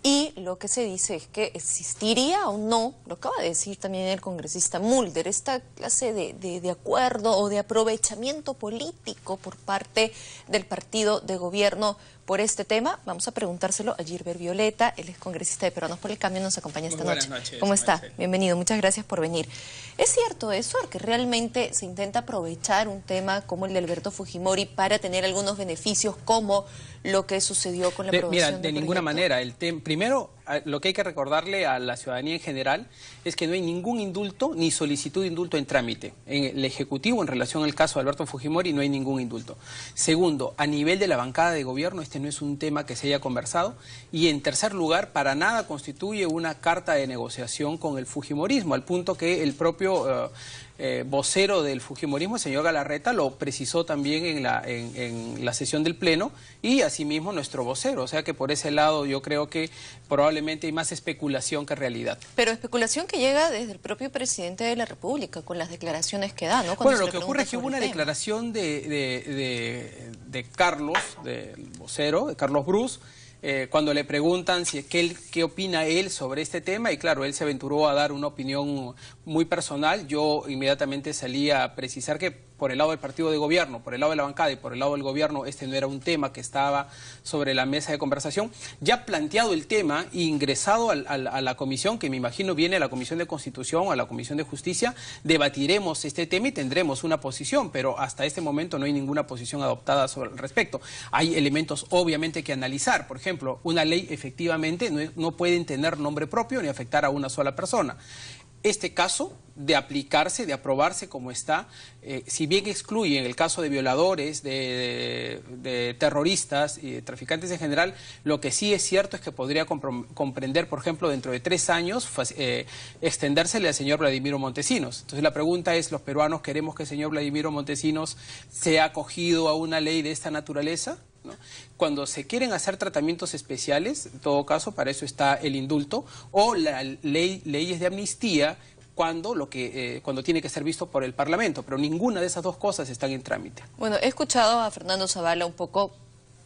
Y lo que se dice es que existiría o no, lo acaba de decir también el congresista Mulder, esta clase de acuerdo o de aprovechamiento político por parte del partido de gobierno por este tema. Vamos a preguntárselo a Gilbert Violeta, él es congresista de Peruanos por el Cambio, nos acompaña esta noche. Buenas noches. ¿Cómo está? Marcelo. Bienvenido, muchas gracias por venir. ¿Es cierto eso, que realmente se intenta aprovechar un tema como el de Alberto Fujimori para tener algunos beneficios como lo que sucedió con la aprobación Mira, del de ninguna proyecto? manera. Primero, lo que hay que recordarle a la ciudadanía en general es que no hay ningún indulto ni solicitud de indulto en trámite. En el Ejecutivo, en relación al caso de Alberto Fujimori, no hay ningún indulto. Segundo, a nivel de la bancada de gobierno, este no es un tema que se haya conversado. Y en tercer lugar, para nada constituye una carta de negociación con el fujimorismo, al punto que el propio vocero del fujimorismo, el señor Galarreta, lo precisó también en la sesión del Pleno, y asimismo nuestro vocero. O sea que por ese lado yo creo que probablemente hay más especulación que realidad. Pero especulación que llega desde el propio presidente de la República, con las declaraciones que da, ¿no? Bueno, lo que ocurre es que hubo una declaración de Carlos, del vocero, de Carlos Brus, cuando le preguntan si qué opina él sobre este tema, y claro, él se aventuró a dar una opinión muy personal. Yo inmediatamente salí a precisar que por el lado del partido de gobierno, por el lado de la bancada y por el lado del gobierno, este no era un tema que estaba sobre la mesa de conversación. Ya planteado el tema e ingresado a la comisión, que me imagino viene a la Comisión de Constitución, a la Comisión de Justicia, debatiremos este tema y tendremos una posición, pero hasta este momento no hay ninguna posición adoptada sobre el respecto. Hay elementos obviamente que analizar. Por ejemplo, una ley efectivamente no puede tener nombre propio ni afectar a una sola persona. Este caso, de aplicarse, de aprobarse como está, si bien excluye en el caso de violadores, de terroristas y de traficantes en general, lo que sí es cierto es que podría comprender, por ejemplo, dentro de 3 años, extendérsele al señor Vladimiro Montesinos. Entonces la pregunta es, ¿los peruanos queremos que el señor Vladimiro Montesinos sea acogido a una ley de esta naturaleza? ¿No? Cuando se quieren hacer tratamientos especiales, en todo caso, para eso está el indulto, o leyes de amnistía, cuando tiene que ser visto por el Parlamento, pero ninguna de esas dos cosas están en trámite. Bueno, he escuchado a Fernando Zavala un poco,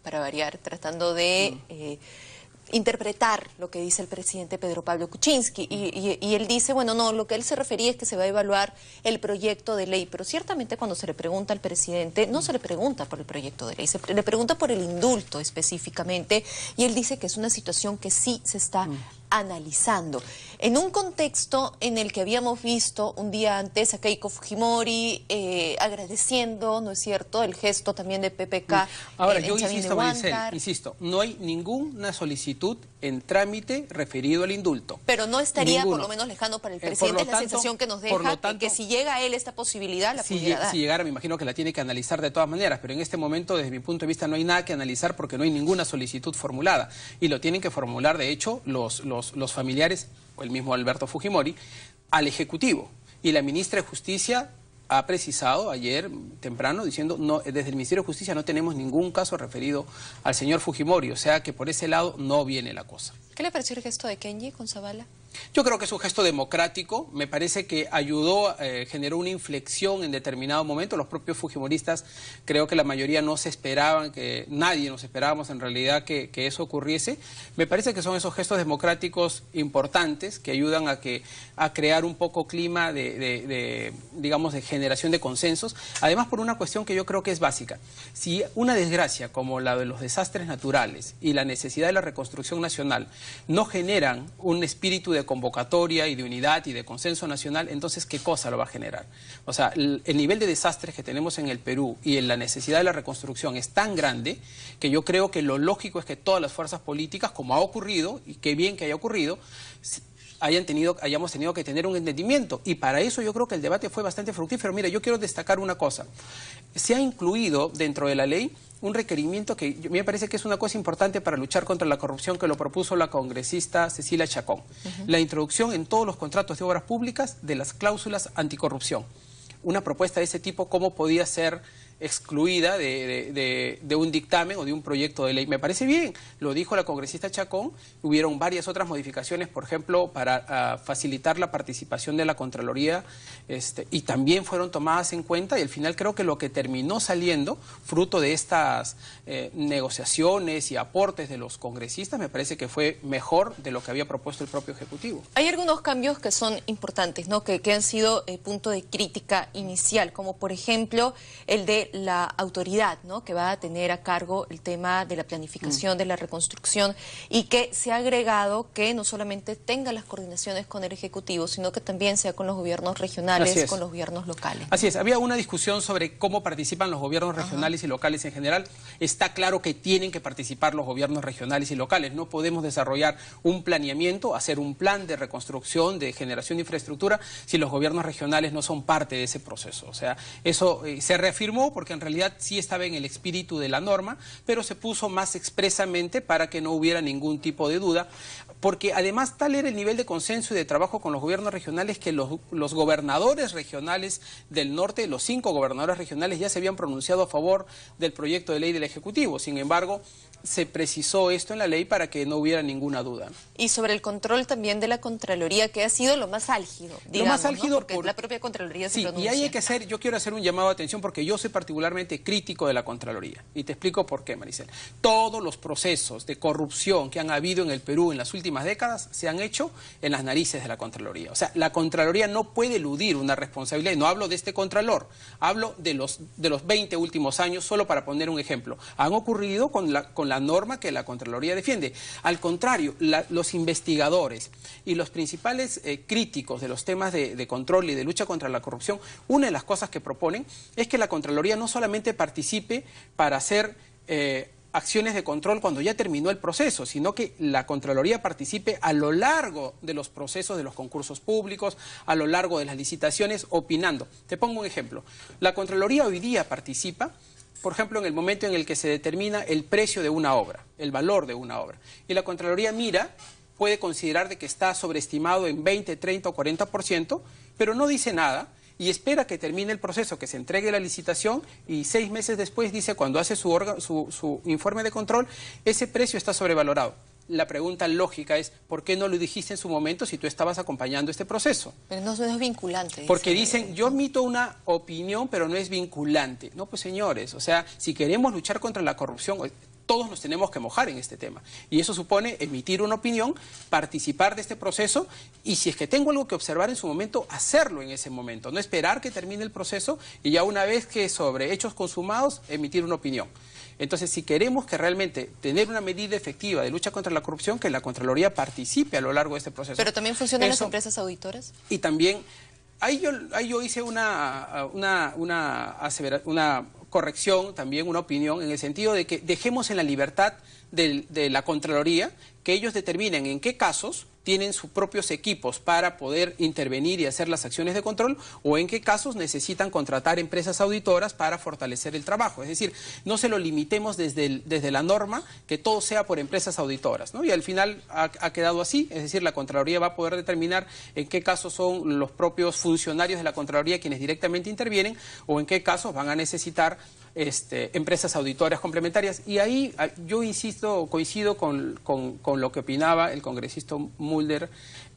para variar, tratando de interpretar lo que dice el presidente Pedro Pablo Kuczynski, y él dice, bueno, no, lo que él se refería es que se va a evaluar el proyecto de ley, pero ciertamente cuando se le pregunta al presidente, no se le pregunta por el proyecto de ley, se le pregunta por el indulto específicamente, y él dice que es una situación que sí se está analizando. En un contexto en el que habíamos visto un día antes a Keiko Fujimori agradeciendo, ¿no es cierto?, el gesto también de PPK. Ahora, yo insisto, Maricel, insisto, no hay ninguna solicitud en trámite referido al indulto. Pero no estaría por lo menos lejano para el presidente, es la sensación que nos deja, que si llega a él esta posibilidad, la pudiera dar. Si llegara, me imagino que la tiene que analizar de todas maneras, pero en este momento, desde mi punto de vista, no hay nada que analizar porque no hay ninguna solicitud formulada. Y lo tienen que formular, de hecho, los familiares, o el mismo Alberto Fujimori, al Ejecutivo. Y la ministra de Justicia ha precisado ayer temprano diciendo, no, desde el Ministerio de Justicia no tenemos ningún caso referido al señor Fujimori, o sea que por ese lado no viene la cosa. ¿Qué le pareció el gesto de Kenji con Zavala? Yo creo que es un gesto democrático, me parece que ayudó, generó una inflexión en determinado momento. Los propios fujimoristas, creo que la mayoría no se esperaban, nadie nos esperábamos en realidad que eso ocurriese. Me parece que son esos gestos democráticos importantes que ayudan a crear un poco clima digamos, de generación de consensos. Además, por una cuestión que yo creo que es básica. Si una desgracia como la de los desastres naturales y la necesidad de la reconstrucción nacional no generan un espíritu de convocatoria y de unidad y de consenso nacional, entonces ¿qué cosa lo va a generar? O sea, el nivel de desastres que tenemos en el Perú y en la necesidad de la reconstrucción es tan grande que yo creo que lo lógico es que todas las fuerzas políticas, como ha ocurrido, y qué bien que haya ocurrido, hayamos tenido que tener un entendimiento, y para eso yo creo que el debate fue bastante fructífero. Mira, yo quiero destacar una cosa. Se ha incluido dentro de la ley un requerimiento que me parece que es una cosa importante para luchar contra la corrupción, que lo propuso la congresista Cecilia Chacón. La introducción en todos los contratos de obras públicas de las cláusulas anticorrupción. Una propuesta de ese tipo, ¿cómo podía ser excluida de un dictamen o de un proyecto de ley. Me parece bien, lo dijo la congresista Chacón, hubieron varias otras modificaciones, por ejemplo, para facilitar la participación de la Contraloría, y también fueron tomadas en cuenta, y al final creo que lo que terminó saliendo, fruto de estas negociaciones y aportes de los congresistas, me parece que fue mejor de lo que había propuesto el propio Ejecutivo. Hay algunos cambios que son importantes, ¿no? que han sido punto de crítica inicial, como por ejemplo el de la autoridad, ¿no? que va a tener a cargo el tema de la planificación, de la reconstrucción, y que se ha agregado que no solamente tenga las coordinaciones con el Ejecutivo, sino que también sea con los gobiernos regionales, con los gobiernos locales. Así es, había una discusión sobre cómo participan los gobiernos regionales y locales en general. Está claro que tienen que participar los gobiernos regionales y locales. No podemos desarrollar un planeamiento, hacer un plan de reconstrucción, de generación de infraestructura, si los gobiernos regionales no son parte de ese proceso. O sea, eso se reafirmó porque en realidad sí estaba en el espíritu de la norma, pero se puso más expresamente para que no hubiera ningún tipo de duda, porque además tal era el nivel de consenso y de trabajo con los gobiernos regionales que los gobernadores regionales del norte, los 5 gobernadores regionales ya se habían pronunciado a favor del proyecto de ley del Ejecutivo. Sin embargo, se precisó esto en la ley para que no hubiera ninguna duda. Y sobre el control también de la Contraloría, que ha sido lo más álgido, digamos, lo más álgido, ¿no? Porque la propia Contraloría se pronuncia. Y ahí hay que hacer, yo quiero hacer un llamado de atención porque yo soy particularmente crítico de la Contraloría. Y te explico por qué, Maricel. Todos los procesos de corrupción que han habido en el Perú en las últimas décadas se han hecho en las narices de la Contraloría. O sea, la Contraloría no puede eludir una responsabilidad. Y no hablo de este Contralor, hablo de los 20 últimos años, solo para poner un ejemplo. Han ocurrido con la norma que la Contraloría defiende. Al contrario, los investigadores y los principales críticos de los temas de control y de lucha contra la corrupción, una de las cosas que proponen es que la Contraloría no solamente participe para hacer acciones de control cuando ya terminó el proceso, sino que la Contraloría participe a lo largo de los procesos de los concursos públicos, a lo largo de las licitaciones, opinando. Te pongo un ejemplo. La Contraloría hoy día participa, por ejemplo, en el momento en el que se determina el precio de una obra, el valor de una obra. Y la Contraloría puede considerar de que está sobreestimado en 20, 30 o 40%, pero no dice nada y espera que termine el proceso, que se entregue la licitación y 6 meses después dice, cuando hace su informe de control, ese precio está sobrevalorado. La pregunta lógica es, ¿por qué no lo dijiste en su momento si tú estabas acompañando este proceso? Pero no es vinculante. Porque dicen, yo emito una opinión, pero no es vinculante. No, pues señores, o sea, si queremos luchar contra la corrupción, todos nos tenemos que mojar en este tema. Y eso supone emitir una opinión, participar de este proceso y si es que tengo algo que observar en su momento, hacerlo en ese momento. No esperar que termine el proceso y ya una vez que sobre hechos consumados, emitir una opinión. Entonces, si queremos que realmente tener una medida efectiva de lucha contra la corrupción, que la Contraloría participe a lo largo de este proceso. ¿Pero también funcionan las empresas auditoras? Y también, ahí yo hice una corrección, también una opinión, en el sentido de que dejemos en la libertad de la Contraloría que ellos determinen en qué casos tienen sus propios equipos para poder intervenir y hacer las acciones de control o en qué casos necesitan contratar empresas auditoras para fortalecer el trabajo. Es decir, no se lo limitemos desde la norma, que todo sea por empresas auditoras, ¿no? Y al final ha quedado así, es decir, la Contraloría va a poder determinar en qué casos son los propios funcionarios de la Contraloría quienes directamente intervienen o en qué casos van a necesitar empresas auditoras complementarias. Y ahí yo insisto, coincido con lo que opinaba el congresista Mulder,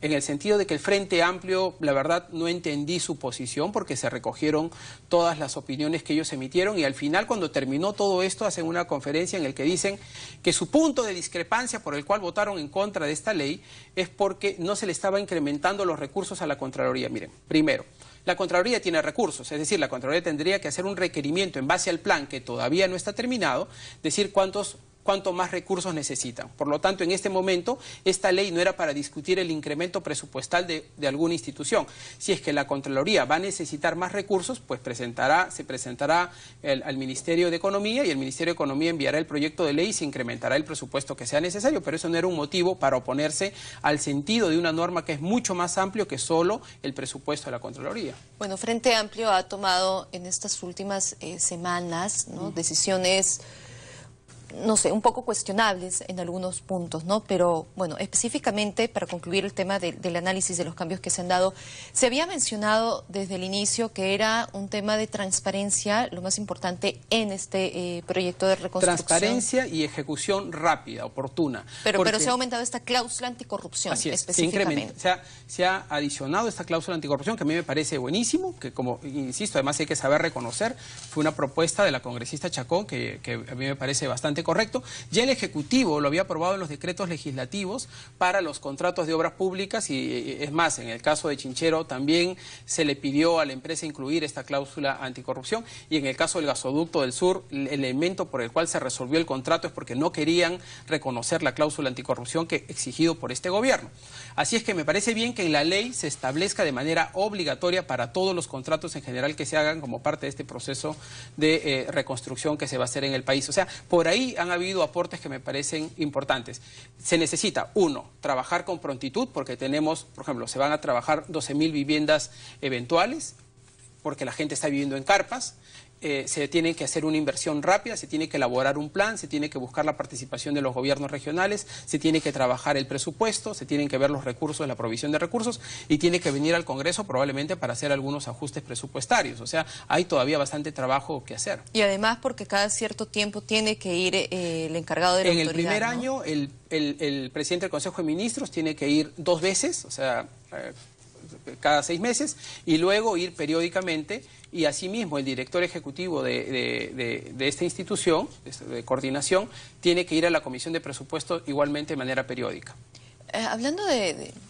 en el sentido de que el Frente Amplio, la verdad, no entendí su posición porque se recogieron todas las opiniones que ellos emitieron y al final, cuando terminó todo esto, hacen una conferencia en la que dicen que su punto de discrepancia por el cual votaron en contra de esta ley es porque no se le estaba incrementando los recursos a la Contraloría. Miren, primero, la Contraloría tiene recursos, es decir, la Contraloría tendría que hacer un requerimiento en base al plan que todavía no está terminado, decir cuánto más recursos necesitan. Por lo tanto, en este momento, esta ley no era para discutir el incremento presupuestal de alguna institución. Si es que la Contraloría va a necesitar más recursos, pues se presentará al Ministerio de Economía y el Ministerio de Economía enviará el proyecto de ley y se incrementará el presupuesto que sea necesario, pero eso no era un motivo para oponerse al sentido de una norma que es mucho más amplio que solo el presupuesto de la Contraloría. Bueno, Frente Amplio ha tomado en estas últimas semanas, ¿no?, decisiones no sé, un poco cuestionables en algunos puntos, ¿no? Pero, bueno, específicamente, para concluir el tema del análisis de los cambios que se han dado, se había mencionado desde el inicio que era un tema de transparencia lo más importante en este proyecto de reconstrucción. Transparencia y ejecución rápida, oportuna. Pero se ha aumentado esta cláusula anticorrupción, así es, específicamente. Se ha adicionado esta cláusula anticorrupción, que a mí me parece buenísimo, que como, insisto, además hay que saber reconocer, fue una propuesta de la congresista Chacón, que a mí me parece bastante correcto. Ya el Ejecutivo lo había aprobado en los decretos legislativos para los contratos de obras públicas y es más, en el caso de Chinchero también se le pidió a la empresa incluir esta cláusula anticorrupción y en el caso del gasoducto del sur, el elemento por el cual se resolvió el contrato es porque no querían reconocer la cláusula anticorrupción que exigido por este gobierno. Así es que me parece bien que en la ley se establezca de manera obligatoria para todos los contratos en general que se hagan como parte de este proceso de reconstrucción que se va a hacer en el país. O sea, por ahí han habido aportes que me parecen importantes. Se necesita, uno, trabajar con prontitud, porque tenemos, por ejemplo, se van a trabajar 12.000 viviendas eventuales, porque la gente está viviendo en carpas. Se tiene que hacer una inversión rápida, se tiene que elaborar un plan, se tiene que buscar la participación de los gobiernos regionales, se tiene que trabajar el presupuesto, se tienen que ver los recursos, la provisión de recursos y tiene que venir al Congreso probablemente para hacer algunos ajustes presupuestarios. O sea, hay todavía bastante trabajo que hacer. Y además porque cada cierto tiempo tiene que ir el encargado de la autoridad. En el primer ¿no? año, el presidente del Consejo de Ministros tiene que ir 2 veces, o sea, cada 6 meses, y luego ir periódicamente, y asimismo el director ejecutivo de esta institución, de coordinación, tiene que ir a la Comisión de Presupuestos igualmente de manera periódica. Hablando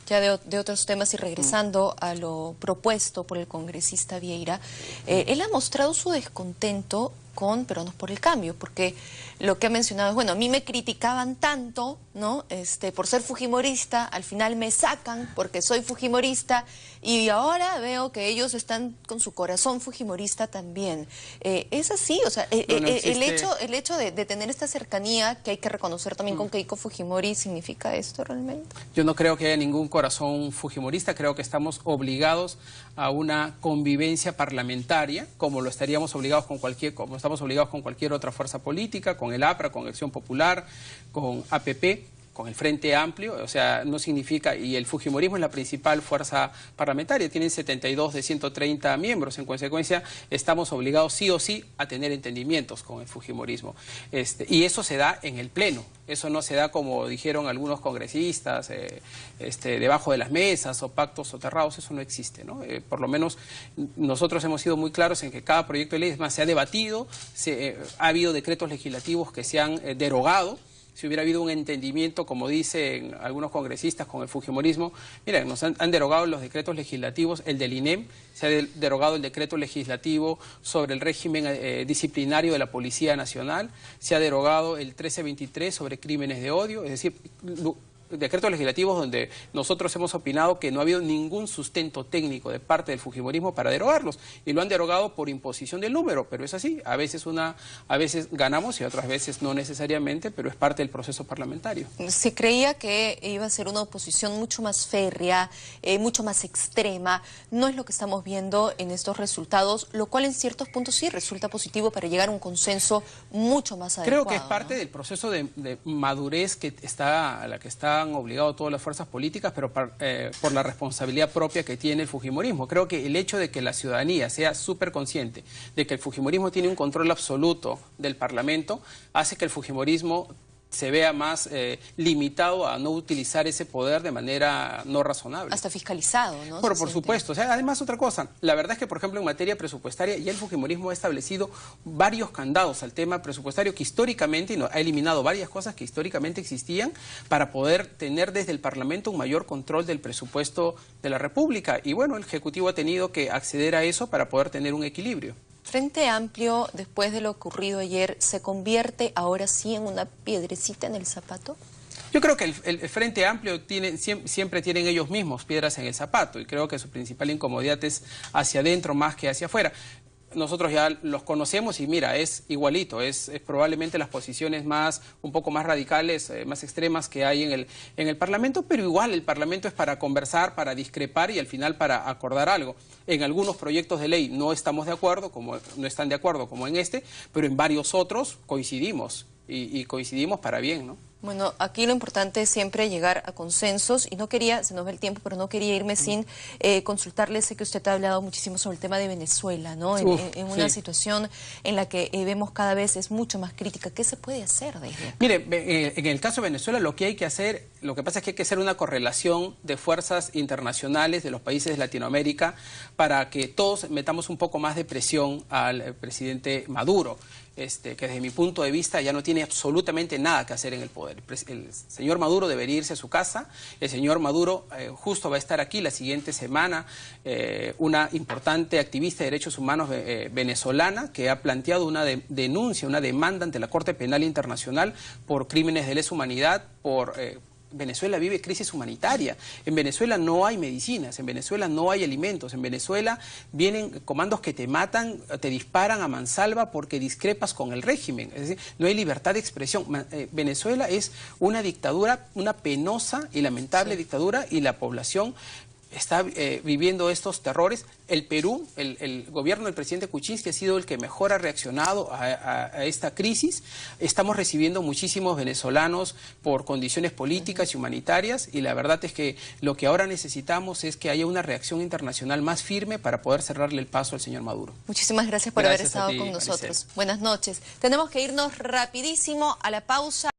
ya de otros temas y regresando a lo propuesto por el congresista Vieira, él ha mostrado su descontento con Peruanos por el Cambio, porque lo que ha mencionado es, bueno, a mí me criticaban tanto, ¿no? Por ser fujimorista, al final me sacan porque soy fujimorista y ahora veo que ellos están con su corazón fujimorista también. ¿Es así? O sea, el hecho de tener esta cercanía que hay que reconocer también con Keiko Fujimori, ¿significa esto realmente? Yo no creo que haya ningún corazón fujimorista, creo que estamos obligados a una convivencia parlamentaria, como lo estaríamos obligados como estamos obligados con cualquier otra fuerza política, con el APRA, con Acción Popular, con APP, con el Frente Amplio. O sea, no significa, y el fujimorismo es la principal fuerza parlamentaria, tienen 72 de 130 miembros, en consecuencia estamos obligados sí o sí a tener entendimientos con el fujimorismo. Y eso se da en el Pleno, eso no se da como dijeron algunos congresistas, debajo de las mesas o pactos soterrados, eso no existe, ¿no? Por lo menos nosotros hemos sido muy claros en que cada proyecto de ley, es más, se ha debatido, ha habido decretos legislativos que se han derogado. Si hubiera habido un entendimiento, como dicen algunos congresistas, con el fujimorismo, miren, nos han derogado los decretos legislativos, el del INEM, se ha derogado el decreto legislativo sobre el régimen disciplinario de la Policía Nacional, se ha derogado el 1323 sobre crímenes de odio, es decir, decretos legislativos donde nosotros hemos opinado que no ha habido ningún sustento técnico de parte del fujimorismo para derogarlos y lo han derogado por imposición del número, pero es así, a veces ganamos y otras veces no necesariamente, pero es parte del proceso parlamentario. Se creía que iba a ser una oposición mucho más férrea, mucho más extrema, no es lo que estamos viendo en estos resultados, lo cual en ciertos puntos sí resulta positivo para llegar a un consenso mucho más adecuado. Creo que es parte del proceso de madurez a la que están obligados todas las fuerzas políticas, pero por la responsabilidad propia que tiene el fujimorismo. Creo que el hecho de que la ciudadanía sea súper consciente de que el fujimorismo tiene un control absoluto del Parlamento hace que el fujimorismo se vea más limitado a no utilizar ese poder de manera no razonable. Hasta fiscalizado, ¿no? Por supuesto. O sea, además, otra cosa, la verdad es que, por ejemplo, en materia presupuestaria, ya el fujimorismo ha establecido varios candados al tema presupuestario que históricamente, ha eliminado varias cosas que históricamente existían para poder tener desde el Parlamento un mayor control del presupuesto de la República. Y bueno, el Ejecutivo ha tenido que acceder a eso para poder tener un equilibrio. Frente Amplio, después de lo ocurrido ayer, ¿se convierte ahora sí en una piedrecita en el zapato? Yo creo que el Frente Amplio siempre tienen ellos mismos piedras en el zapato y creo que su principal incomodidad es hacia adentro más que hacia afuera. Nosotros ya los conocemos y mira, es igualito, es probablemente las posiciones un poco más radicales, más extremas que hay en el Parlamento, pero igual el Parlamento es para conversar, para discrepar y al final para acordar algo. En algunos proyectos de ley no estamos de acuerdo, no están de acuerdo como en pero en varios otros coincidimos. y coincidimos para bien, ¿no? Bueno, aquí lo importante es siempre llegar a consensos y no quería, se nos va el tiempo, pero no quería irme sin consultarle. Sé que usted ha hablado muchísimo sobre el tema de Venezuela, ¿no? En una situación en la que vemos cada vez es mucho más crítica. ¿Qué se puede hacer desde acá? Mire, en el caso de Venezuela lo que hay que hacer, lo que pasa es que hay que hacer una correlación de fuerzas internacionales de los países de Latinoamérica para que todos metamos un poco más de presión al presidente Maduro. Que desde mi punto de vista ya no tiene absolutamente nada que hacer en el poder. El señor Maduro debería irse a su casa. El señor Maduro justo va a estar aquí la siguiente semana, una importante activista de derechos humanos venezolana que ha planteado una denuncia, una demanda ante la Corte Penal Internacional por crímenes de lesa humanidad, Venezuela vive crisis humanitaria. En Venezuela no hay medicinas, en Venezuela no hay alimentos, en Venezuela vienen comandos que te matan, te disparan a mansalva porque discrepas con el régimen. Es decir, no hay libertad de expresión. Venezuela es una dictadura, una penosa y lamentable dictadura, y la población está viviendo estos terrores. El Perú, el gobierno del presidente Kuczynski ha sido el que mejor ha reaccionado a esta crisis. Estamos recibiendo muchísimos venezolanos por condiciones políticas y humanitarias, y la verdad es que lo que ahora necesitamos es que haya una reacción internacional más firme para poder cerrarle el paso al señor Maduro. Muchísimas gracias por haber estado con nosotros. Buenas noches. Tenemos que irnos rapidísimo a la pausa.